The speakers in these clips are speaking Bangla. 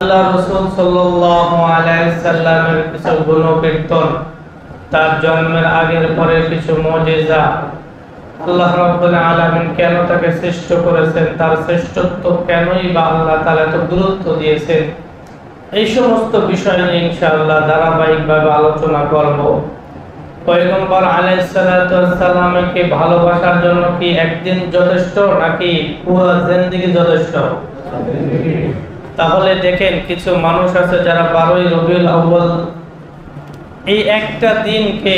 আল্লাহ রাসূল সাল্লাল্লাহু আলাইহি সাল্লামের কিছু গুণকীর্তন, তার জন্মের আগের পরে কিছু মুজিজা, আল্লাহ রাব্বুল আলামিন কেন তাকে শ্রেষ্ঠ করেছেন, তার শ্রেষ্ঠত্ব কেনই বা আল্লাহ তাআলা এত গুরুত্ব দিয়েছেন, এই সমস্ত বিষয় নিয়ে ইনশাআল্লাহ ধারাবাহিকভাবে আলোচনা করব। পয়গম্বর আলাইহিস সালাতু ওয়াস সালামকে ভালোবাসার জন্য কি একদিন যথেষ্ট নাকি পুরো জিন্দেগি যথেষ্ট? তাহলে দেখেন, কিছু মানুষ আছে যারা 12ই রবিউল আউয়াল এই একটা দিনকে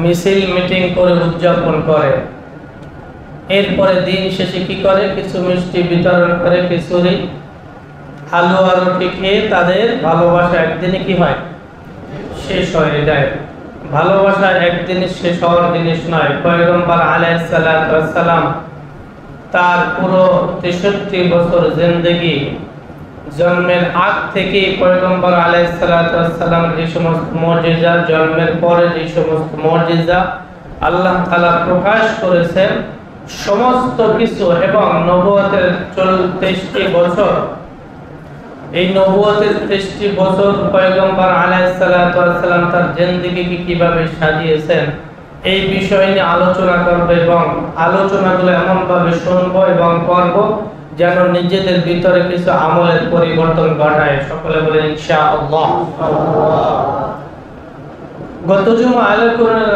মিছিল মিটিং করে উদযাপন করে, এরপরে দিন শেষে কি করে, কিছু মিষ্টি বিতরণ করে, খিচুড়ি হালুয়া রুটি খেয়ে তাদের ভালোবাসা একদিনে কি হয়, শেষ হয়ে যায়। ভালোবাসা একদিনে শেষ হওয়ার জিনিস নয়। পয়গম্বর আলাইহিস সালাতু ওয়াস সালাম তার পুরো 63 বছর জিন্দেগি, জন্মের আগ থেকে পয়গম্বর আলাইহিস সালাতু ওয়াস সালাম যে সমস্ত মুজিজা, জন্মের পরে যে সমস্ত মুজিজা আল্লাহ তাআলা প্রকাশ করেছেন সমস্ত কিছু, এবং নবুয়তের 23টি বছর, এই নবুয়তের 23টি বছর পয়গম্বর আলাইহিস সালাতু ওয়াস সালাম তার জিন্দেগিকে কিভাবে সাজিয়েছেন এই বিষয় নিয়ে আলোচনা করব, এবং আলোচনাগুলো এমনভাবে শুনবো এবং করব যেন নিজেদের ভিতরে কিছু আমলের পরিবর্তন ঘটায়। সকলে বলেন ইনশাআল্লাহ। গত জুমা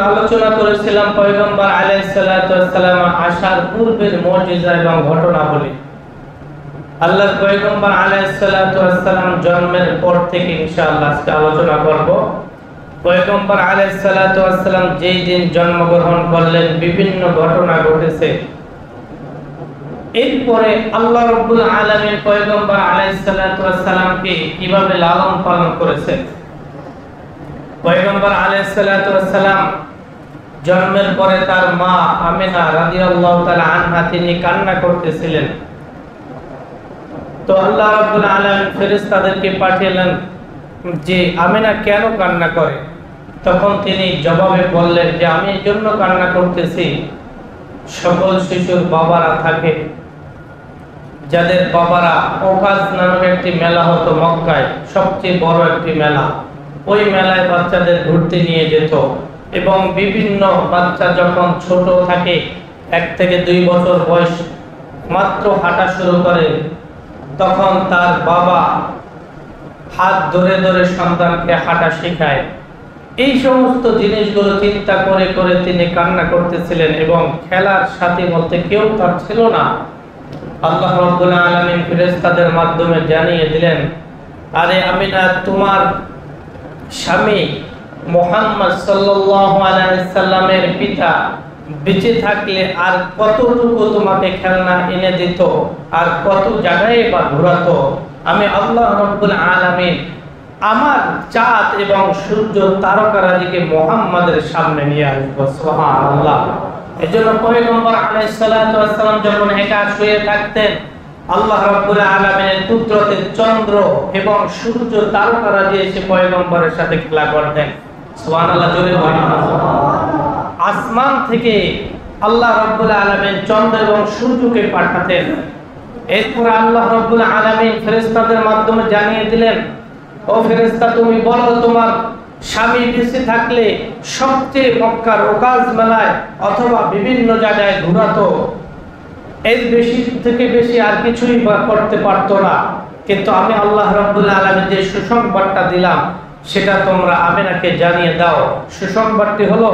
আলোচনা করেছিলাম পয়গম্বর আলাইহিস সালাতু ওয়াস সালাম আসার পূর্বের মুজিজা এবং ঘটনাবলী। আল্লাহর পয়গম্বর আলাইহিস সালাতু ওয়াস সালাম জন্মের পর থেকে ইনশাআল্লাহ আজকে আলোচনা করব। পয়গম্বর আলাইহিস সালাতু ওয়াস সালাম যেই দিন জন্মগ্রহণ করলেন বিভিন্ন ঘটনা ঘটেছে। এরপরে আল্লাহ রাব্বুল আলামিন পয়গম্বর আলাইহিস সালাতু ওয়াস সালামকে কিভাবে লালন পালন করেছেন। পয়গম্বর আলাইহিস সালাতু ওয়াস সালাম জন্মের পরে তার মা আমিনা রাদিয়াল্লাহু তাআলা আনহা তিনি কান্না করতেছিলেন। তো আল্লাহ রাব্বুল আলামিন ফেরেশতাদেরকে পাঠালেন যে আমিনা কেন কান্না করে। তখন তিনি জবাবে বললেন যে আমি এই জন্য কান্না করতেছি, সকল শিশুর বাবারা থাকে, যাদের বাবারা ওকাজ নামে একটি মেলা হতো মক্কায়, সবচেয়ে বড় একটি মেলা, ওই মেলায় বাচ্চাদের ঘুরতে নিয়ে যেত, এবং বিভিন্ন বাচ্চা যখন ছোট থাকে 1 থেকে 2 বছর বয়স মাত্র হাঁটা শুরু করে, তখন তার বাবা হাত ধরে ধরে সন্তানকে হাঁটা শেখায়। এই সমস্ত জিনিসগুলো চিন্তা করে করে তিনি কান্না করতেছিলেন, এবং খেলার সাথী বলতে কেউ তার ছিল না। আল্লাহ রাব্বুল আলামিন ফেরেশতাদের মাধ্যমে জানিয়ে দিলেন, আরে আমিনা, তোমার স্বামী মুহাম্মদ সাল্লাল্লাহু আলাইহি সাল্লামের পিতা বেঁচে থাকলে আর কতটুকু তোমাকে খেলনা এনে দিত, আর কত জায়গায় বা ঘোরাতো। আমি আল্লাহ রাব্বুল আলামিন আমার চাঁদ এবং সূর্য তারকারাজিকে মুহাম্মাদের সামনে নিয়ে আসবো। সুবহানাল্লাহ। এজন্য পয়গম্বর আলাইহিস সালাতু ওয়াস সালাম যখন একা শুয়ে থাকতেন, আল্লাহ রাব্বুল আলামিনের কুদরতে চন্দ্র এবং সূর্য তারকারাজি এসে পয়গম্বরের সাথে খেলা করতেন। সুবহানাল্লাহ, জোরে বলেন। আসমান থেকে আল্লাহ রাব্বুল আলামিন চন্দ্র এবং সূর্যকে পাঠাতেন। এরপর আল্লাহ রাব্বুল আলামিন ফেরেশতাদের মাধ্যমে জানিয়ে দিলেন, ও ফেরেশতা, তুমি বলো তোমার স্বামী বেঁচে থাকলে সবচেয়ে মক্কার ওকাজ মেলায় অথবা বিভিন্ন জায়গায় ঘোরাতো, এর বেশি থেকে বেশি আর কিছুই বা করতে পারতো না। কিন্তু আমি আল্লাহ রাব্বুল আলামিন যে সুসংবাদটা দিলাম সেটা তোমরা আমিনাকে জানিয়ে দাও। সুসংবাদটি হলো,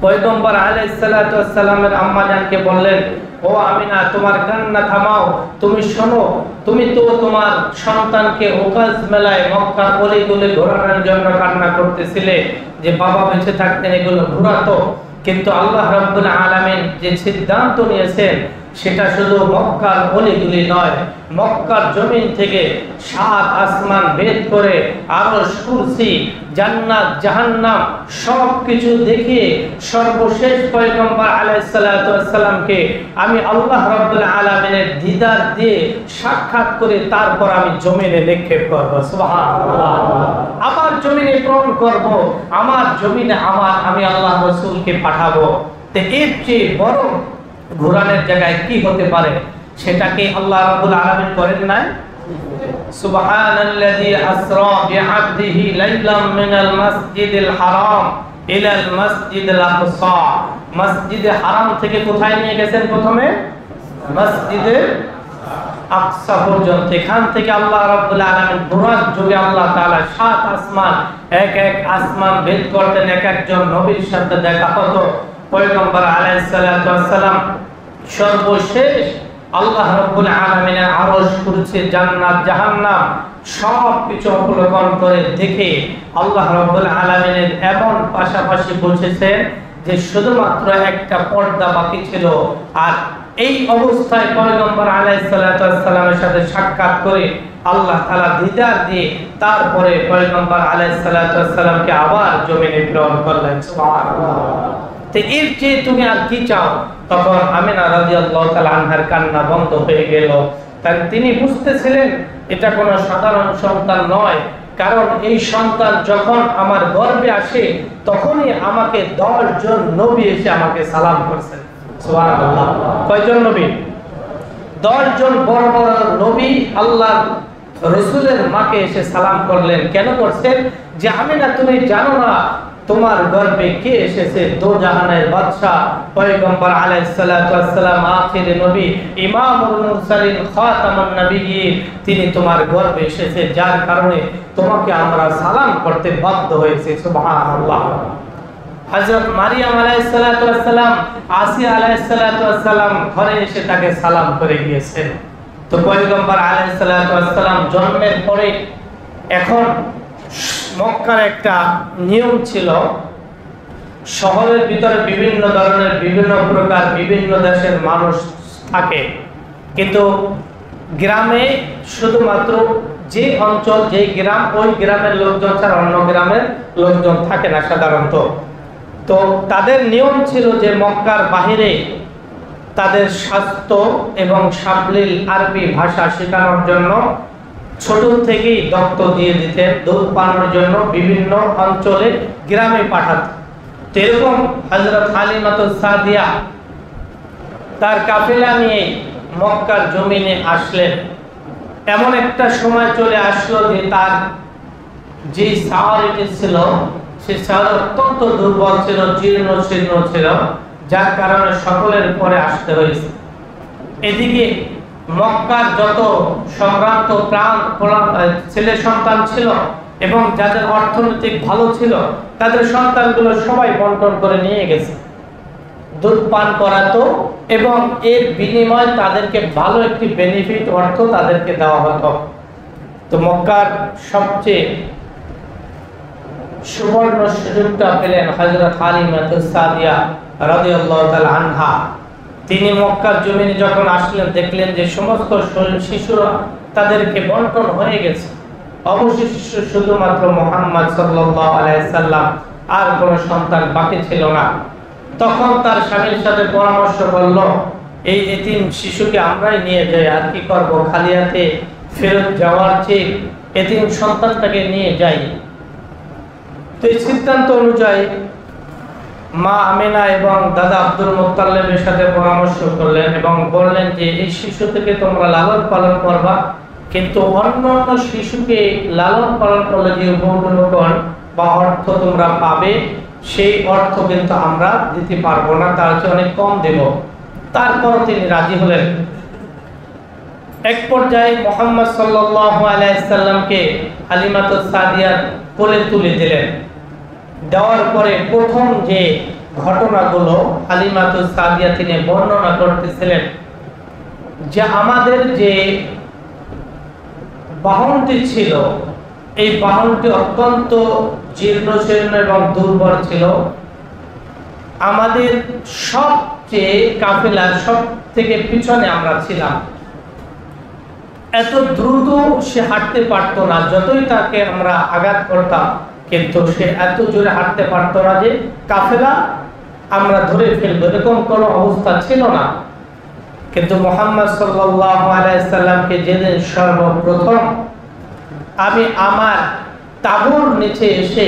পয়গম্বর আলাইহিস সালাতু ওয়াস সালামের আম্মা জানকে বললেন, ও আমিনা, তোমার কান্না থামাও, তুমি শোনো, তুমি তো তোমার সন্তানকে ওকাজ মেলায় মক্কার অলিগলি ঘোরানোর জন্য কান্না করতেছিলে, যে বাবা বেঁচে থাকতেন এগুলো ঘোরাতো, কিন্তু আল্লাহ রাব্বুল আলামিন যে সিদ্ধান্ত নিয়েছেন সেটা শুধু মক্কার অলিগলি নয়, মক্কার জমিন থেকে 7 আসমান ভেদ করে আরশ, কুরসি, জান্নাত, জাহান্নাম সবকিছু দেখিয়ে সর্বশেষ পয়গম্বর আলাইহিস সালাতু ওয়াস সালামকে আমি আল্লাহ রাব্বুল আলামিনের দিদার দিয়ে সাক্ষাৎ করে তারপর আমি জমিনে নিক্ষেপ করব। সুবহানাল্লাহ। আবার জমিনে প্রেরণ করব, আমার জমিনে আমি আল্লাহ রাসূলকে পাঠাবো। তো এর চেয়ে বড় ঘোরানোর জায়গায় কি হতে পারে, সেটাকে আল্লাহ রাব্বুল আলামিন করেন নাই। সুবহানাল্লাযী আসরা বিআবদিহি লাইলাম মিনাল মাসজিদিল হারাম ইলাল মাসজিদিল আকসা। মসজিদে হারাম থেকে কোথায় নিয়ে গেছেন? প্রথমে মসজিদে আকসা পর্যন্ত। এখান থেকে আল্লাহ রাব্বুল আলামিন বুরাক যুগে আল্লাহ তাআলা 7 আসমান, এক এক আসমান ভেদ করতেন, এক একজন নবীর সাথে দেখা হতো। পয়গম্বর আলাইহিস সালাতু ওয়াস সালাম সর্বশেষ আল্লাহ রাব্বুল আলামিনের আরশ, কুরসি, জান্নাত, জাহান্নাম সব কিছু অবলোকন করে দেখে আল্লাহ রাব্বুল আলামিনের এমন পাশাপাশি বসেছেন যে শুধুমাত্র একটা পর্দা বাকি ছিল। আর এই অবস্থায় পয়গম্বর আলাইহিস সালাতু ওয়াস সালামের সাথে সাক্ষাৎ করে আল্লাহ তাআলা দিদার দিয়ে তারপরে পয়গম্বর আলাইহিস সালাতু ওয়াস সালামকে আবার জমিনে প্রেরণ করলেন। সুবহানাল্লাহ। তো এর চেয়ে তুমি আর কি চাও? তখন আমিনা রাদিয়াল্লাহু তাআলা আনহার কান্না বন্ধ হয়ে গেল। তাই তিনি বুঝতেছিলেন এটা কোনো সাধারণ সন্তান নয়, কারণ এই সন্তান যখন আমার গর্ভে আসে তখনই আমাকে 10 জন নবী এসে আমাকে সালাম করছেন। সুবহানাল্লাহ। কয়জন নবী? 10 জন বড় বড় নবী আল্লাহর রাসূলের মাকে এসে সালাম করলেন। কেন করছেন? যে আমিনা তুমি জানো না তোমার গর্ভে কে এসেছে? দো জাহানের বাদশা পয়গম্বর আলাইহিস সালাতু ওয়াস সালাম, আখির নবী, ইমামুল মুরসালিন, খাতামুন নবিয়্যিন, তিনি তোমার গর্ভে এসেছে, যার কারণে তোমাকে আমরা সালাম করতে বাধ্য হয়েছে। সুবহানাল্লাহ। হযরত মারিয়াম আলাইহিস সালাতু ওয়াস সালাম, আসিয়া আলাইহিস সালাতু ওয়াস সালাম ঘরে এসে তাকে সালাম করে গিয়েছেন। তো পয়গম্বর আলাইহিস সালাতু ওয়াস সালাম জন্মের পরে এখন মক্কার একটা নিয়ম ছিল, শহরের ভিতরে বিভিন্ন ধরনের বিভিন্ন প্রকার বিভিন্ন দেশের মানুষ থাকে, কিন্তু গ্রামে শুধুমাত্র যে অঞ্চল, যে গ্রাম, ওই গ্রামের লোকজন ছাড়া অন্য গ্রামের লোকজন থাকে না সাধারণত। তো তাদের নিয়ম ছিল যে মক্কার বাহিরে তাদের স্বাস্থ্য এবং সাবলীল আরবি ভাষা শেখানোর জন্য ছোট থেকেই দত্ত দিয়ে দিতেন, দুধ পানের জন্য বিভিন্ন অঞ্চলে গ্রামে পাঠাতেন। এরকম হযরত হালিমাতুস সাদিয়া তার কাফেলা নিয়ে মক্কার জমিনে আসলেন। এমন একটা সময় চলে আসলো যে তার যে সাওয়ারিটি ছিল সে সাওয়ার অত্যন্ত দুর্বল ছিল, জীর্ণ শীর্ণ ছিল, যার কারণে সকলের পরে আসতে হয়েছে। এদিকে মক্কার যত সম্ভ্রান্ত প্রাণ ছেলে সন্তান ছিল এবং যাদের অর্থনৈতিক ভালো ছিল তাদের সন্তানগুলো সবাই বন্টন করে নিয়ে গেছে, দুধ পান করাতো এবং এর বিনিময়ে তাদেরকে ভালো একটি বেনিফিট অর্থ তাদেরকে দেওয়া হতো। তো মক্কার সবচেয়ে সুবর্ণ সুযোগটা পেলেন হযরত হালিমাতুস সাদিয়া রাদিয়াল্লাহু তাআলা আনহা। তিনি মক্কার জমিনে যখন আসলেন দেখলেন যে সমস্ত শিশুরা তাদেরকে বন্টন হয়ে গেছে, অবশিষ্ট শুধুমাত্র মুহাম্মদ সাল্লাল্লাহু আলাইহি সাল্লাম, আর কোনো সন্তান বাকি ছিল না। তখন তার স্বামীর সাথে পরামর্শ করল, এই এতিম শিশুকে আমরাই নিয়ে যাই, আর কি করব, খালি হাতে ফেরত যাওয়ার চেয়ে এতিম সন্তানটাকে নিয়ে যাই। তো এই সিদ্ধান্ত অনুযায়ী মা আমিনা এবং দাদা আব্দুল মুত্তালিবের সাথে পরামর্শ করলেন এবং বললেন যে এই শিশু থেকে তোমরা লালন পালন করবা, কিন্তু অন্য অন্য শিশুকে লালন পালন করলে যে উপকরণ বা অর্থ তোমরা পাবে সেই অর্থ কিন্তু আমরা দিতে পারবো না, তার চেয়ে অনেক কম দেব। তারপর তিনি রাজি হলেন। এক পর্যায়ে মুহাম্মদ সাল্লাল্লাহু আলাইহি সাল্লামকে হালিমাতুস সাদিয়ার কোলে তুলে দিলেন। দেওয়ার পরে প্রথম যে ঘটনাগুলো হালিমাতুস সাদিয়া তিনি বর্ণনা করতেছিলেন যে আমাদের যে বাহনটি ছিল এই বাহনটি অত্যন্ত জীর্ণশীর্ণ এবং দুর্বল ছিল। আমাদের সবচেয়ে কাফেলার সব থেকে পিছনে আমরা ছিলাম। এত দ্রুত সে হাঁটতে পারতো না, যতই তাকে আমরা আঘাত করতাম কিন্তু সে এত জোরে হাঁটতে পারতো না যে কাফেলা আমরা ধরে ফেলবো, এরকম কোনো অবস্থা ছিল না। কিন্তু মুহাম্মদ সাল্লাল্লাহু আলাইহি সাল্লামকে যেদিন সর্বপ্রথম আমি আমার তাবুর নিচে এসে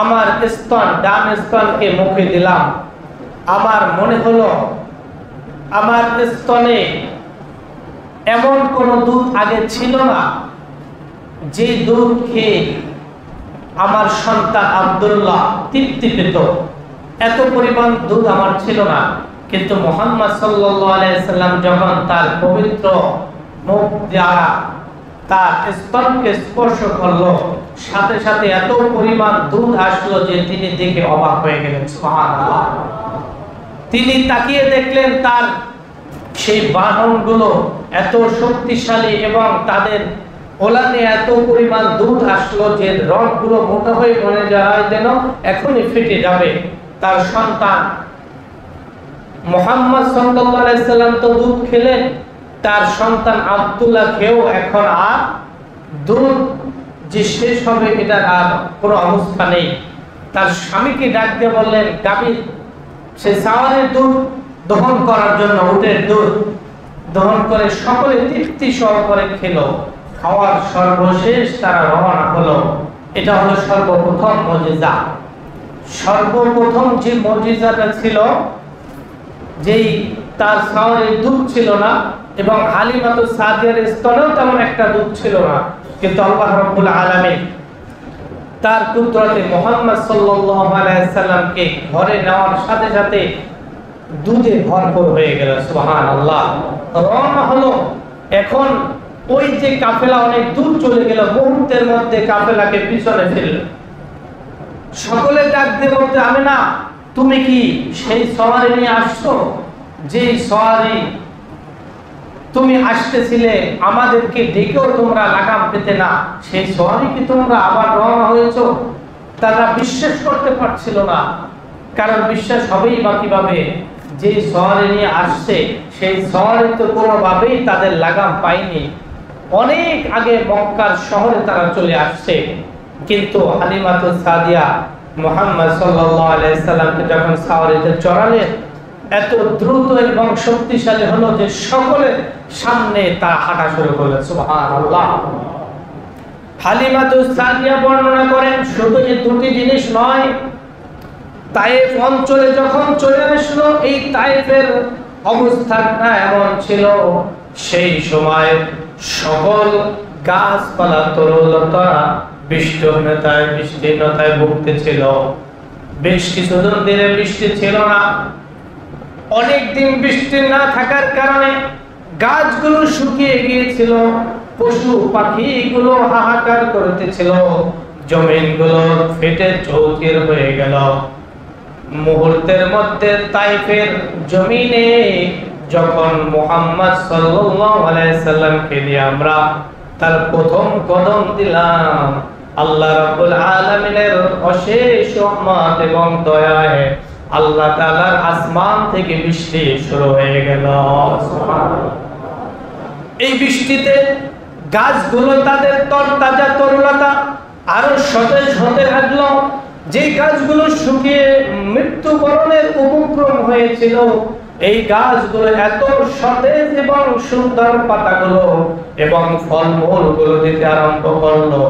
আমার স্তন, ডান স্তনকে মুখে দিলাম, আমার মনে হলো আমার স্তনে এমন কোন দুধ আগে ছিল না যে দুধ খেয়ে আমার সন্তান আব্দুল্লাহ তৃপ্তি পেত। এত পরিমাণ দুধ আমার ছিল না, কিন্তু মুহাম্মদ সাল্লাল্লাহু আলাইহি সাল্লাম যখন তার পবিত্র মুখ দ্বারা তার স্তনকে স্পর্শ করলো, সাথে সাথে এত পরিমাণ দুধ আসলো যে তিনি দেখে অবাক হয়ে গেলেন। সুবহানাল্লাহ। তিনি তাকিয়ে দেখলেন তার সেই বাহনগুলো এত শক্তিশালী এবং তাদের ওলানে এত পরিমাণ দুধ আসলো যে রগগুলো মোটা হয়ে মনে যায় যেন এখনই ফেটে যাবে। তার সন্তান মুহাম্মদ সাল্লাল্লাহু আলাইহি সাল্লাম তো দুধ খেলেন, তার সন্তান আব্দুল্লাহ খেয়েও এখন আর দুধ যে শেষ হবে এটা আর কোনো অবস্থা নেই। তার স্বামীকে ডাক দিয়ে বললেন, গাভী সে সাওয়ারের দুধ দহন করার জন্য উটের দুধ দহন করে সকলে তৃপ্তি সহকারে খেলো। খাওয়ার সর্বশেষ তারা রওনা হলো। এটা হলো সর্বপ্রথম মুজিজা। সর্বপ্রথম যে মুজিজাটা ছিল, যেই তার সাওয়ারের দুধ ছিল না এবং হালিমাতুস সাদিয়ার স্তনেও তেমন একটা দুধ ছিল না, কিন্তু আল্লাহ রাব্বুল আলামিন তার কুদরতে মুহাম্মদ সাল্লাল্লাহু আলাইহি সাল্লামকে ঘরে নেওয়ার সাথে সাথে দুধে ভরপুর হয়ে গেল। সুবহানাল্লাহ। রওনা হলো। এখন ওই যে কাফেলা অনেক দূর চলে গেল, মুহূর্তের মধ্যে কাফেলাকে পিছনে ফেলল। সকলে ডাক দিয়ে বলতে, আমিনা তুমি কি সেই সওয়ারি নিয়ে আসছো যে সওয়ারি তুমি আসতেছিলে, আমাদেরকে ডেকেও তোমরা লাগাম পেতে না, সেই সওয়ারি কি তোমরা আবার রওনা হয়েছো? তারা বিশ্বাস করতে পারছিল না, কারণ বিশ্বাস হবেই বা কিভাবে, যে সওয়ারি নিয়ে আসছে সেই সওয়ারি তো কোনোভাবেই তাদের লাগাম পায়নি। অনেক আগে মক্কার শহরে তারা চলে আসছে, কিন্তু হালিমাতুস সাদিয়া মুহাম্মদ সাল্লাল্লাহু আলাইহি সাল্লামকে যখন সওয়ারিতে চড়ালেন, এত দ্রুত এবং শক্তিশালী হলো যে সকলের সামনে তারা হাঁটা শুরু করলো। সুবহানাল্লাহ। হালিমাতুস সাদিয়া বর্ণনা করেন, শুধু এই দুটি জিনিস নয়, তায়েফ অঞ্চলে যখন চলে আসলো, এই তায়েফের অবস্থাটা এমন ছিল, সেই সময় সকল গাছপালা তরুলতা বৃষ্টিহীনতায় ভুগতেছিল। বেশ কিছুদিন ধরে বৃষ্টি ছিল না। অনেকদিন বৃষ্টি না থাকার কারণে গাছগুলো শুকিয়ে গিয়েছিল, পশু পাখিগুলো হাহাকার করতেছিল, জমিনগুলো ফেটে চৌচির হয়ে গেল। মুহূর্তের মধ্যে তাইফের জমিনে যখন মুহাম্মদ সাল্লাল্লাহু আলাইহি সাল্লামকে নিয়ে আমরা তার প্রথম কদম দিলাম, আল্লাহ রাব্বুল আলামিনের অশেষ রহমত এবং দয়ায় আল্লাহ তাআলার আসমান থেকে বৃষ্টি শুরু হয়ে গেল। সুবহানাল্লাহ। এই বৃষ্টিতে গাছগুলো তাদের তরতাজা তরুলতা আরো সতেজ হতে লাগলো। যে গাছগুলো শুকিয়ে মৃত্যুবরণের উপক্রম হয়েছিল, এই গাছগুলো এত সতেজ এবং সুন্দর পাতাগুলো এবং ফলমূলগুলো দিতে আরম্ভ করলো।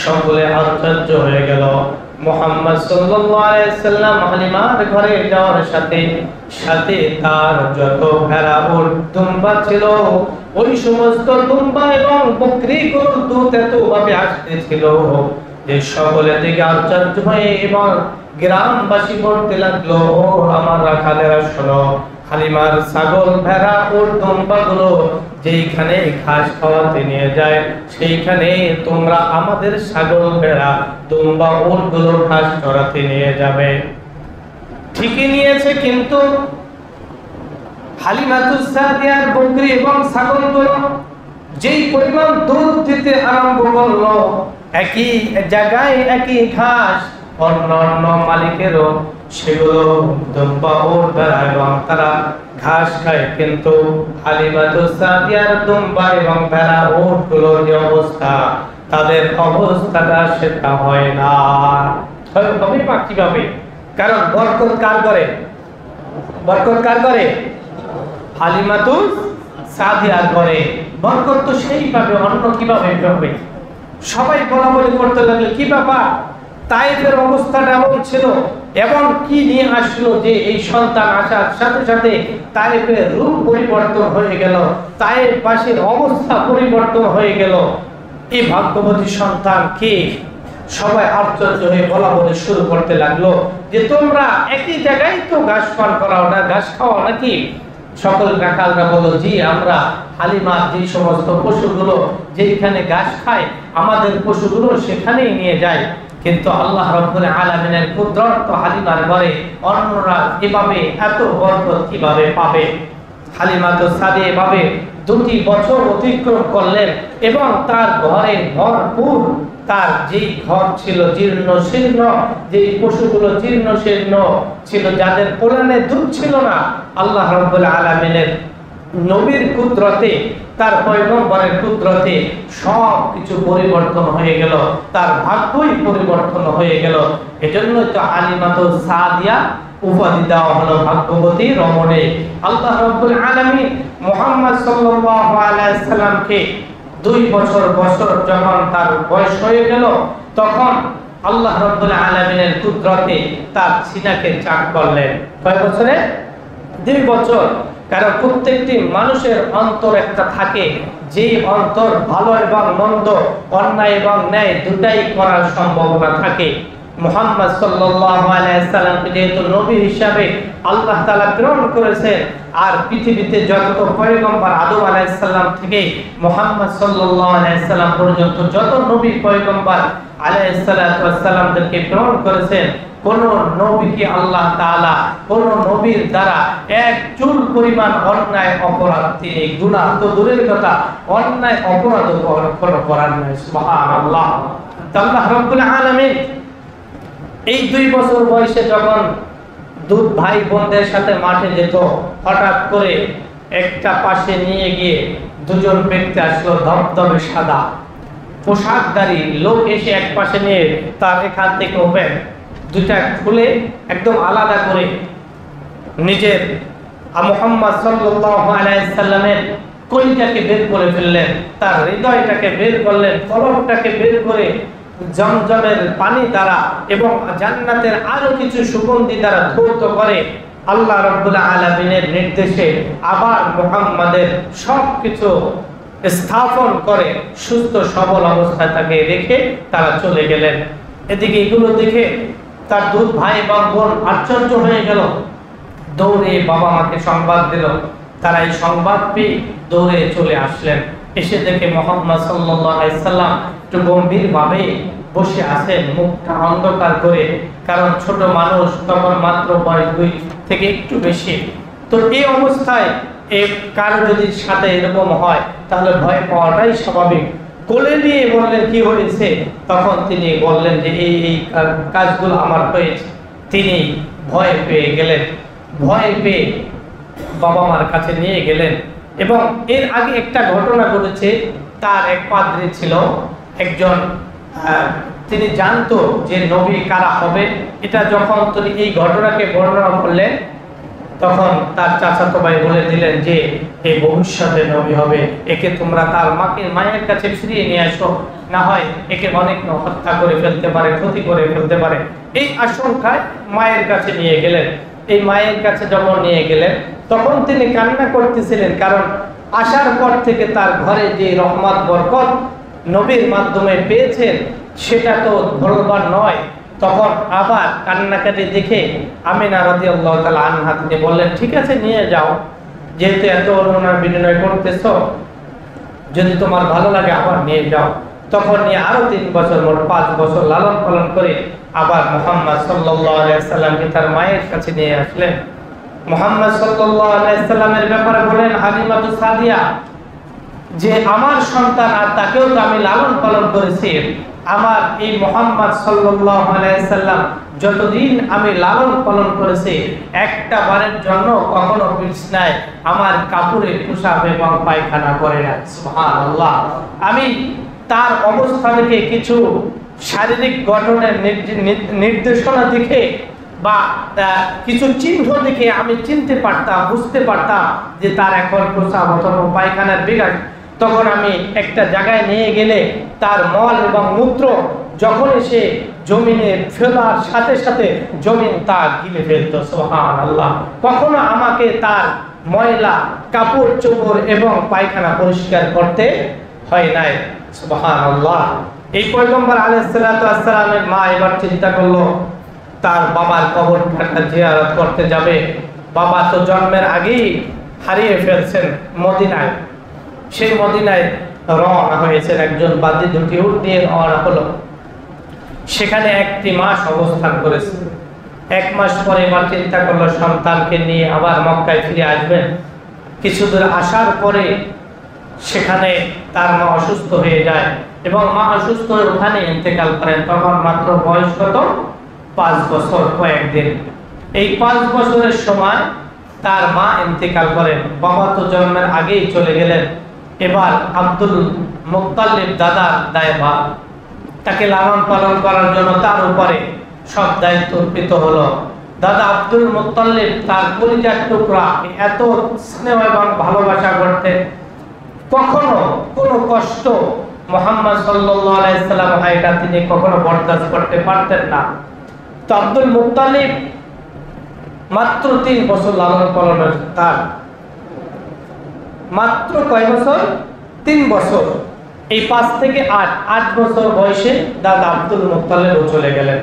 সকলে আশ্চর্য হয়ে গেল। মুহাম্মদ সাল্লাল্লাহু আলাইহি সাল্লাম হালিমার ঘরে যাওয়ার সাথে সাথে তার যত ভেড়া ও দুম্বা ছিল, ওই সমস্ত দুম্বা এবং বকরিগুলোর দুধ এতভাবে আসতেছিল যে সকলে থেকে আশ্চর্য হয়ে এবং গ্রামবাসী বলতে লাগলো, ও আমার রাখালেরা শোনো, হালিমার ছাগল ভেড়া ও দুম্বাগুলো যেইখানে ঘাস খাওয়াতে নিয়ে যায়, সেইখানে তোমরা আমাদের ছাগল ভেড়া দুম্বা উটগুলো ঘাস চড়াতে নিয়ে যাবে। ঠিকই নিয়েছে, কিন্তু হালিমাতুস সাদিয়ার বকরি এবং ছাগলগুলো যেই পরিমাণ দুধ দিতে আরম্ভ করলো, একই জায়গায় একই ঘাস অন্যান্য মালিকেরও সেগুলো দুম্বা উট ভেড়া এবং তারা ঘাস খায়, কিন্তু হালিমাতুস সাদিয়ার দুম্বা এবং ভেড়া উটগুলোর যে অবস্থা, তাদের অবস্থাটা সেটা হয় না। হবে বা কিভাবে? কারণ বরকত কার করে? বরকত কার করে? হালিমাতুস সাদিয়ার করে। বরকত তো সেইভাবে, অন্য কিভাবে হবে? সবাই বলা বলি করতে লাগলে, কি ব্যাপার, তাইফের অবস্থাটা এমন ছিল এবং কি নিয়ে আসলো যে এই সন্তান আসার সাথে সাথে তায়েফের রূপ পরিবর্তন হয়ে গেল, তায়েফবাসীর অবস্থা পরিবর্তন হয়ে গেল। এই ভাগ্যবতী সন্তান কে? সবাই আশ্চর্য হয়ে বলা বলে শুরু করতে লাগলো যে তোমরা একই জায়গায় তো ঘাস পান করাও না, ঘাস খাওয়া নাকি? সকল রাখালরা বলো, জি আমরা হালিমার যে সমস্ত পশুগুলো যেখানে ঘাস খায় আমাদের পশুগুলো সেখানেই নিয়ে যায়। কিন্তু আল্লাহ রাব্বুল আলামিনের কুদরত তো হালিমার ঘরে, অন্যরা এভাবে এত বরকত কিভাবে পাবে? হালিমা তো সাদে এভাবে 2টি বছর অতিক্রম করলেন এবং তার ঘরে ভরপুর, তার যেই ঘর ছিল জীর্ণ শীর্ণ, যেই পশুগুলো জীর্ণ শীর্ণ ছিল, যাদের কোরআনে দুধ ছিল না, আল্লাহ রাব্বুল আলামিনের নবীর কুদরতে, তার পয়গম্বরের কুদরতে সব কিছু পরিবর্তন হয়ে গেল, তার ভাগ্যই পরিবর্তন হয়ে গেল। এজন্যই তো হালিমাতু সাদিয়া উপাধি দেওয়া হলো ভাগ্যবতী রমণী। আল্লাহ রাব্বুল আলামিন মুহাম্মদ সাল্লাল্লাহু আলাইহি সাল্লামকে 2 বছর যখন তার বয়স হয়ে গেল, তখন আল্লাহ রাব্বুল আলামিনের কুদরতে তার সিনাকে চাক করলেন। কয় বছরে? 2 বছর। কারণ প্রত্যেকটি মানুষের অন্তর একটা থাকে, যেই অন্তর ভালো এবং মন্দ, অন্যায় এবং ন্যায় দুটাই করার সম্ভাবনা থাকে। মুহাম্মদ সাল্লাল্লাহু আলাইহি সাল্লামকে যেহেতু নবী হিসাবে আল্লাহ তাআলা প্রেরণ করেছেন, আর পৃথিবীতে যত পয়গম্বর আদম আলাইহিস সালাম থেকে মুহাম্মদ সাল্লাল্লাহু আলাইহি সাল্লাম পর্যন্ত যত নবী পয়গম্বর আলাইহিস সালাতু ওয়াস সালামদেরকে প্রেরণ করেছেন, কোন নবীকে আল্লাহ তাআলা কোন নবীর দ্বারা এক চুল পরিমাণ অন্যায় অপরাধ তিনি গুনাহ তো দূরের কথা, অন্যায় অপরাধ করার নাই। সুবহানাল্লাহ। আল্লাহ রাব্বুল আলামিন এই 2 বছর বয়সে যখন দুধ ভাই বোনদের সাথে মাঠে যেত, হঠাৎ করে একটা পাশে নিয়ে গিয়ে দুজন ব্যক্তি আসলো, ধবধবে সাদা পোশাকধারী লোক এসে এক পাশে নিয়ে তার এখান থেকে ওপেন দুটা খুলে একদম আলাদা করে নিজের মুহাম্মদ সাল্লাল্লাহু আলাইহি সাল্লামের কলিজাকে বের করে ফেললেন, তার হৃদয়টাকে বের করলেন, কলবটাকে বের করে জমজমের পানি দ্বারা এবং জান্নাতের আরো কিছু সুগন্ধি দ্বারা ধৌত করে আল্লাহ রাব্বুল আলামিনের নির্দেশে আবার মুহাম্মাদের সবকিছু স্থাপন করে সুস্থ সবল অবস্থায় তাকে রেখে তারা চলে গেলেন। এদিকে এগুলো দেখে তার দুধ ভাই এবং বোন আশ্চর্য হয়ে গেল, দৌড়ে বাবা মাকে সংবাদ দিল। তারা এই সংবাদ পেয়ে দৌড়ে চলে আসলেন। এসে দেখে মুহাম্মদ সাল্লাল্লাহু আলাইহি সাল্লাম একটু গম্ভীর ভাবে বসে আছেন, মুখটা অন্ধকার করে, কারণ ছোট মানুষ, তখন মাত্র বয়স 2 থেকে একটু বেশি। তো এই অবস্থায় কারো যদি সাথে এরকম হয় তাহলে ভয় পাওয়াটাই স্বাভাবিক। কোলে নিয়ে বললেন কি হয়েছে, তখন তিনি বললেন যে এই কাজগুলো আমার হয়েছে। তিনি ভয় পেয়ে গেলেন, ভয় পেয়ে বাবা মার কাছে নিয়ে গেলেন। এবং এর আগে একটা ঘটনা ঘটেছে, তার এক পাদ্রী ছিল একজন, তিনি জানতো যে নবী কারা হবে। এটা যখন তিনি এই ঘটনাকে বর্ণনা করলেন, তখন তার চাচাতো ভাই বলে দিলেন যে এই ভবিষ্যতে নবী হবে, একে তোমরা তার মায়ের কাছে ফিরিয়ে নিয়ে আসো, না হয় একে অনেক হত্যা করে ফেলতে পারে, ক্ষতি করে ফেলতে পারে। এই আশঙ্কায় মায়ের কাছে নিয়ে গেলেন। এই মায়ের কাছে যখন নিয়ে গেলেন, তখন তিনি কান্না করতেছিলেন, কারণ আসার পর থেকে তার ঘরে যে রহমত বরকত নবীর মাধ্যমে পেয়েছেন সেটা তো বলবার নয়। তখন আবার কান্নাকাটি দেখে আমিনা রাদিয়াল্লাহু তাআলা আনহা তিনি বললেন, ঠিক আছে নিয়ে যাও, যেহেতু এত অনুনয় বিনয় করতেছো, যদি তোমার ভালো লাগে আবার নিয়ে যাও। তখন নিয়ে আরো 3 বছর, মোট 5 বছর লালন পালন করে আবার মুহাম্মদ সাল্লাল্লাহু আলাইহি সাল্লামকে তার মায়ের কাছে নিয়ে আসলেন। মুহাম্মদ সাল্লাল্লাহু আলাইহি সাল্লামের ব্যাপারে বলেন হালিমাতু সাদিয়া যে আমার সন্তান, আর তাকেও তো আমি লালন পালন করেছি। আমার এই মুহাম্মদ সাল্লাল্লাহু আলাইহি সাল্লাম যতদিন আমি লালন পালন করেছি, একটা বারের জন্য কখনো বিছনায় আমার কাপড়ে পেশাব এবং পায়খানা করে না। সুবহানাল্লাহ। আমি তার অবস্থা থেকে কিছু শারীরিক গঠনের নির্দেশনা দেখে বা কিছু চিহ্ন দেখে আমি চিনতে পারতাম, বুঝতে পারতাম যে তার এখন পেশাব অথবা পায়খানার বিঘাত। তখন আমি একটা জায়গায় নিয়ে গেলে তার মল এবং মূত্র যখন সে জমিনে ফেলার সাথে সাথে জমিন তা গিলে ফেলত। সুবহানাল্লাহ। কখনো আমাকে তার ময়লা কাপড় চোপড় এবং পায়খানা পরিষ্কার করতে হয় নাই। সুবহানাল্লাহ। এই পয়গম্বর আলাইহিস সালাতু ওয়াস সালামের মা এবার চিন্তা করলো তার বাবার কবরটা জিয়ারত করতে যাবে। বাবা তো জন্মের আগেই হারিয়ে ফেলছেন মদিনায়। সেই মদিনায় রওনা হয়েছেন, একজন বাদী দুটি উট নিয়ে রওনা হলো। সেখানে একটি মাস অবস্থান করেছে। 1 মাস পরে এবার চিন্তা করলো সন্তানকে নিয়ে আবার মক্কায় ফিরে আসবেন। কিছু দূর আসার পরে সেখানে তার মা অসুস্থ হয়ে যায় এবং মা অসুস্থ হয়ে ওখানে ইন্তেকাল করেন। তখন মাত্র বয়স কত? 5 বছর কয়েকদিন। এই 5 বছরের সময় তার মা ইন্তেকাল করেন। বাবা তো জন্মের আগেই চলে গেলেন। এবার আব্দুল মুত্তালিব দাদার দায়ভার, তাকে লালন পালন করার জন্য তার উপরে সব দায়িত্ব অর্পিত হলো। দাদা আব্দুল মুত্তালিব তার কলিজার টুকরা, এত স্নেহ এবং ভালোবাসা করতেন। কখনো কোনো কষ্ট মুহাম্মদ সাল্লাল্লাহু আলাইহি সাল্লাম ভাইটা তিনি কখনো বরদাস্ত করতে পারতেন না। তো আব্দুল মুত্তালিব মাত্র 3 বছর লালন পালনের, তার মাত্র কয় বছর? 3 বছর। এই 5 থেকে 8 বছর বয়সে দাদা আব্দুল মুত্তালিব চলে গেলেন।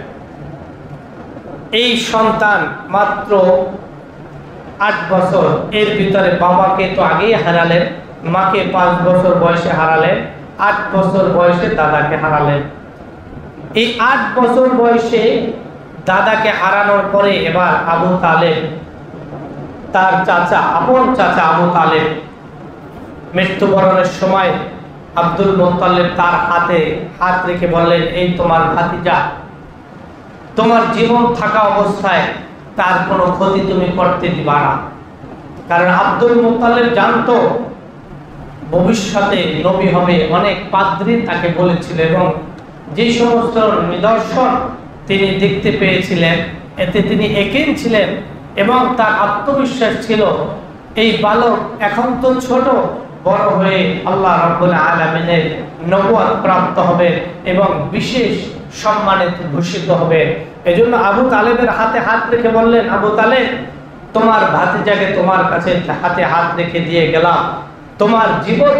এই সন্তান মাত্র 8 বছর, এর ভিতরে বাবাকে তো আগেই হারালেন, মাকে 5 বছর বয়সে হারালেন, 8 বছর বয়সে দাদাকে হারালেন। এই 8 বছর বয়সে দাদাকে হারানোর পরে এবার আবু তালেব, তার চাচা, আপন চাচা আবু তালেব মৃত্যুবরণের সময় আব্দুল মুত্তালিব তার হাতে হাত রেখে বললেন, এই তোমার ভাতিজা, তোমার জীবন থাকা অবস্থায় তার কোনো ক্ষতি তুমি করতে দিবা না। কারণ আব্দুল মুত্তালিব জানতো ভবিষ্যতে নবী হবে। অনেক পাদ্রী তাকে বলেছিল এবং যে সমস্ত নিদর্শন তিনি দেখতে পেয়েছিলেন এতে তিনি একিন ছিলেন এবং তার আত্মবিশ্বাস ছিল এই বালক এখন তো ছোট, বড় হয়ে আল্লাহ রাব্বুল আলামিনের নবুয়ত প্রাপ্ত হবে এবং বিশেষ সম্মানে ভূষিত হবে। এজন্য আবু তালেবের হাতে হাত রেখে বললেন, আবু তালেব, তোমার ভাতিজাকে তোমার কাছে হাতে হাত রেখে দিয়ে গেলাম। তোমার জীবন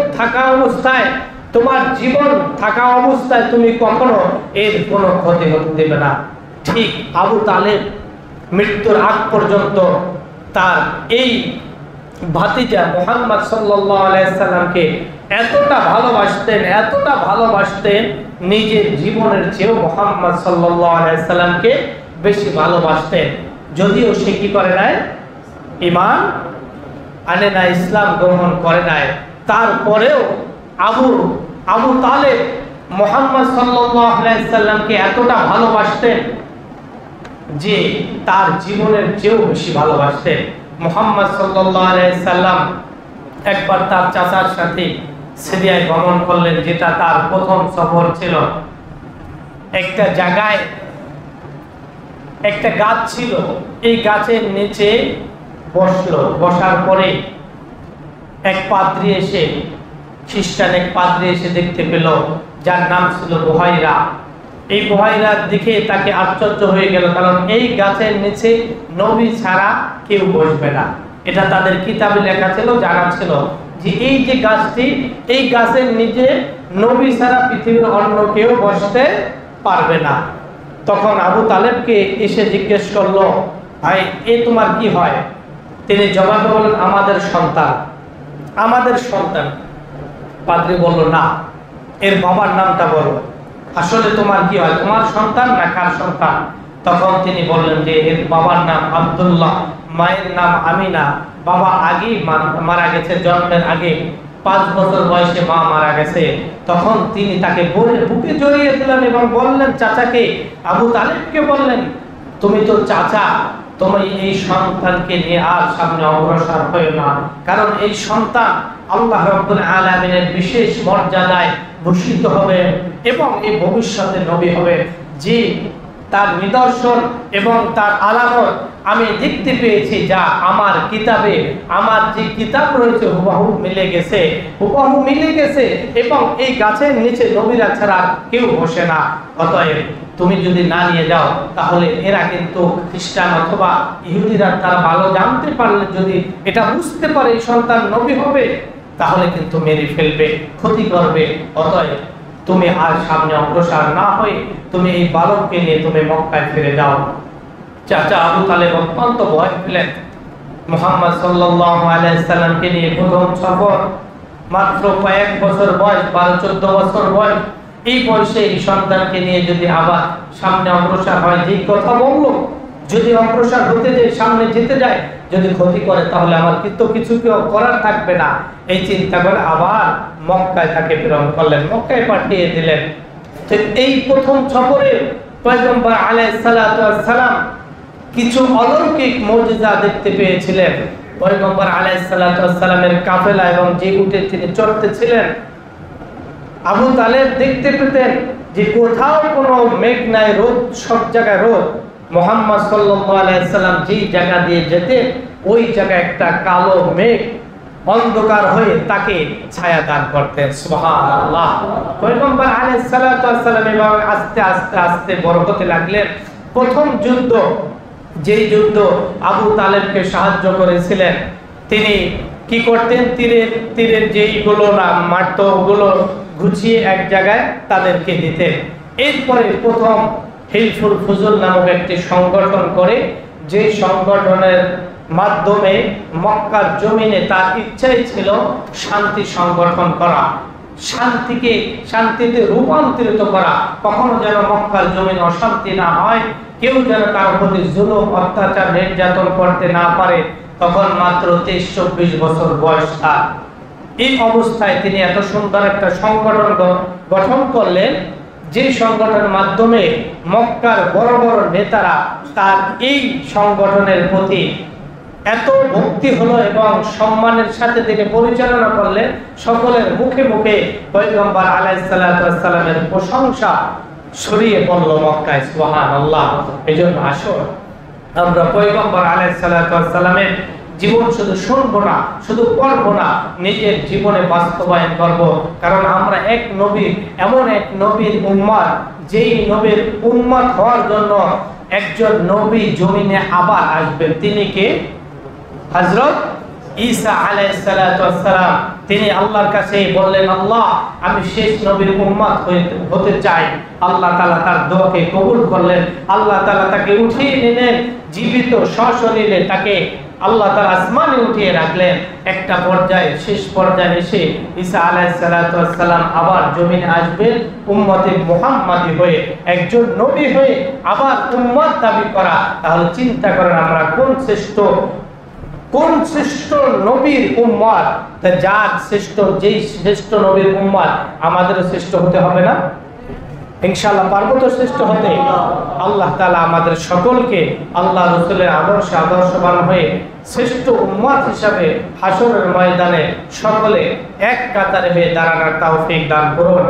থাকা অবস্থায় তুমি কখনো এর কোনো ক্ষতি হতে দেবে না। ঠিক আবু তালেব মৃত্যুর আগ পর্যন্ত তার এই ভাতিজা মুহাম্মদ সাল্লাল্লাহু আলাইহি সাল্লামকে এতটা ভালোবাসতেন, নিজের জীবনের চেয়েও মুহাম্মদ সাল্লাল্লাহু আলাইহি সাল্লামকে বেশি ভালোবাসতেন। যদিও সে কি করে নাই? ঈমান আনে না, ইসলাম গ্রহণ করে নাই। তারপরেও আবু তালেব মুহাম্মদ সাল্লাল্লাহু আলাইহি সাল্লামকে এতটা ভালোবাসতেন যে তার জীবনের চেয়েও বেশি ভালোবাসতেন। মুহাম্মদ সাল্লাল্লাহু আলাইহি সাল্লাম একবার তার চাচার সাথে সিরিয়ায় ভ্রমণ করলেন, যেটা তার প্রথম সফর ছিল। একটা জায়গায় একটা গাছ ছিল, এই গাছের নিচে বসার পরে এক পাদ্রী এসে, খ্রিস্টান এক পাদ্রী এসে দেখতে পেল, যার নাম ছিল বুহাইরা। এই বুহাইরার দিকে তাকে আশ্চর্য হয়ে গেল, কারণ এই গাছের নিচে নবী ছাড়া কেউ বসবে না। এটা তাদের কিতাবে লেখা ছিল, জানা ছিল যে এই যে গাছটি, এই গাছের নিচে নবী ছাড়া পৃথিবীর অন্য কেউ বসতে পারবে না। তখন আবু তালেবকে এসে জিজ্ঞেস করলো, ভাই এ তোমার কি হয়? তিনি জবাবে বললেন, আমাদের সন্তান। পাদ্রী বলল, না, এর বাবার নামটা বলো, আসলে তোমার কি হয়, তোমার সন্তান না কার সন্তান? তখন তিনি বললেন যে এর বাবার নাম আব্দুল্লাহ, মায়ের নাম আমিনা। বাবা আগেই মারা গেছে, জন্মের আগে 5 বছর বয়সে মা মারা গেছে। তখন তিনি তাকে বুকে জড়িয়ে দিলেন এবং বললেন চাচাকে, আবু তালেবকে বললেন, তুমি তো চাচা, তুমি এই সন্তানকে নিয়ে আর সামনে অগ্রসর হয়ে না, কারণ এই সন্তান আল্লাহ রাব্বুল আলামিনের বিশেষ মর্যাদায় ভূষিত হবে এবং এই ভবিষ্যতে নবী হবে। যে তার নিদর্শন এবং তার আলামত আমি দেখতে পেয়েছি, যা আমার কিতাবে, আমার যে কিতাব রয়েছে হুবহু মিলে গেছে, এবং এই গাছের নিচে নবীরা ছাড়া কেউ বসে না। অতএব তুমি যদি না নিয়ে যাও, তাহলে এরা কিন্তু খ্রিস্টান অথবা ইহুদিরা তারা ভালো জানতে পারলে, যদি এটা বুঝতে পারে সন্তান নবী হবে, তাহলে কিন্তু মেরে ফেলবে, ক্ষতি করবে। অতএব তুমি আর সামনে অগ্রসর না হয়ে তুমি এই বালককে নিয়ে তুমি মক্কায় ফিরে যাও। চাচা আবু তালেব অত্যন্ত ভয় পেলেন। মুহাম্মদ সাল্লাল্লাহু আলাইহি সাল্লামকে নিয়ে প্রথম সফর, মাত্র কয়েক বছর বয়স, 12-14 বছর বয়স। এই বয়সে এই সন্তানকে নিয়ে যদি আবার সামনে অগ্রসর হয়, যেই কথা বললো, যদি অগ্রসর হতে যায়, সামনে যেতে যায়, যদি ক্ষতি করে, তাহলে আমার কিন্তু কিছু করার থাকবে না। এই চিন্তা করে আবার মক্কায় তাকে প্রেরণ করলেন, মক্কায় পাঠিয়ে দিলেন। এই প্রথম সফরে পয়গম্বর আলাইহিস সালাতু ওয়াস সালাম কিছু অলৌকিক মুজিজা দেখতে পেয়েছিলেন। পয়গম্বর আলাইহিস সালাতু ওয়াস সালামের কাফেলা এবং যে উটে তিনি চড়তেছিলেন, আবু তালেব দেখতে পেতেন যে কোথাও কোনো মেঘ নাই, রোদ, সব জায়গায় রোদ। মুহাম্মদ সাল্লাল্লাহু আলাইহি সাল্লাম যেই জায়গা দিয়ে যেতেন, ওই জায়গায় একটা কালো মেঘ অন্ধকার হয়ে তাকে ছায়া দান করতেন। সুবহানাল্লাহ। পয়গম্বর আলাইহিস সালাতু ওয়াস সালাম এবং আস্তে আস্তে আস্তে বড় হতে লাগলেন। প্রথম যুদ্ধ, যেই যুদ্ধ আবু তালেবকে সাহায্য করেছিলেন, তিনি কি করতেন, তীরের যেইগুলো না মারত, ওগুলো গুছিয়ে এক জায়গায় তাদেরকে দিতেন। এরপরে প্রথম হিলফুল ফুজুল নামক একটি সংগঠন করে, যে সংগঠনের মাধ্যমে মক্কার জমিনে তার ইচ্ছাই ছিল শান্তি সংগঠন করা, শান্তিতে রূপান্তরিত করা। কখনো যেন মক্কার জমিনে অশান্তি না হয়, কেউ যেন কারো প্রতি জুলুম, অত্যাচার, নির্যাতন করতে না পারে। তখন মাত্র 23-24 বছর বয়স তার। এই অবস্থায় তিনি এত সুন্দর একটা সংগঠন গঠন করলেন, যে সংগঠনের মাধ্যমে মক্কার বড় বড় নেতারা তার এই সংগঠনের প্রতি এত ভক্তি হলো এবং সম্মানের সাথে তিনি পরিচালনা করলেন। সকলের মুখে মুখে পয়গম্বর আলাইহিস সালাতু ওয়াস সালামের প্রশংসা ছড়িয়ে পড়ল মক্কায়। সুবহানাল্লাহ। এজন্য আসুন আমরা পয়গম্বর আলাইহিস সালাতু ওয়াস সালামের জীবন শুধু শুনবো না, শুধু পড়বো না, নিজের জীবনে বাস্তবায়ন করব। কারণ আমরা এক নবী, এমন এক নবীর উম্মত, যেই নবীর উম্মত হওয়ার জন্য একজন নবী জমিনে আবার আসবেন। তিনি কে? হযরত ঈসা আলাইহিস সালাতু ওয়াস সালাম। তিনি আল্লাহর কাছে বললেন, আল্লাহ, আমি শেষ নবীর উম্মত হতে চাই। আল্লাহ তাআলা তার দোয়াকে কবুল করলেন। আল্লাহ তাআলা তাকে উঠিয়ে নিলেন, জীবিত সশরীরে তাকে আল্লাহ তাআলা আসমানে উঠিয়ে রাখলেন। একটা পর্যায়ে, শেষ পর্যায়ে এসে ঈসা আলাইহিস সালাতু ওয়াস সালাম আবার জমিনে আসবেন উম্মতে মুহাম্মাদি হয়ে, একজন নবী হয়ে আবার উম্মত দাবি করা। তাহলে চিন্তা করেন আমরা কোন শ্রেষ্ঠ নবীর উম্মত, যার যেই শ্রেষ্ঠ নবীর উম্মত, আমাদেরও শ্রেষ্ঠ হতে হবে না? ইনশাআল্লাহ পারবো তো শ্রেষ্ঠ হতে? আল্লাহ তাআলা আমাদের সকলকে আল্লাহ রাসূলের আদর্শবান হয়ে শ্রেষ্ঠ উম্মত হিসাবে হাসরের ময়দানে সকলে এক কাতারে হয়ে দাঁড়ানোর তৌফিক দান করুন।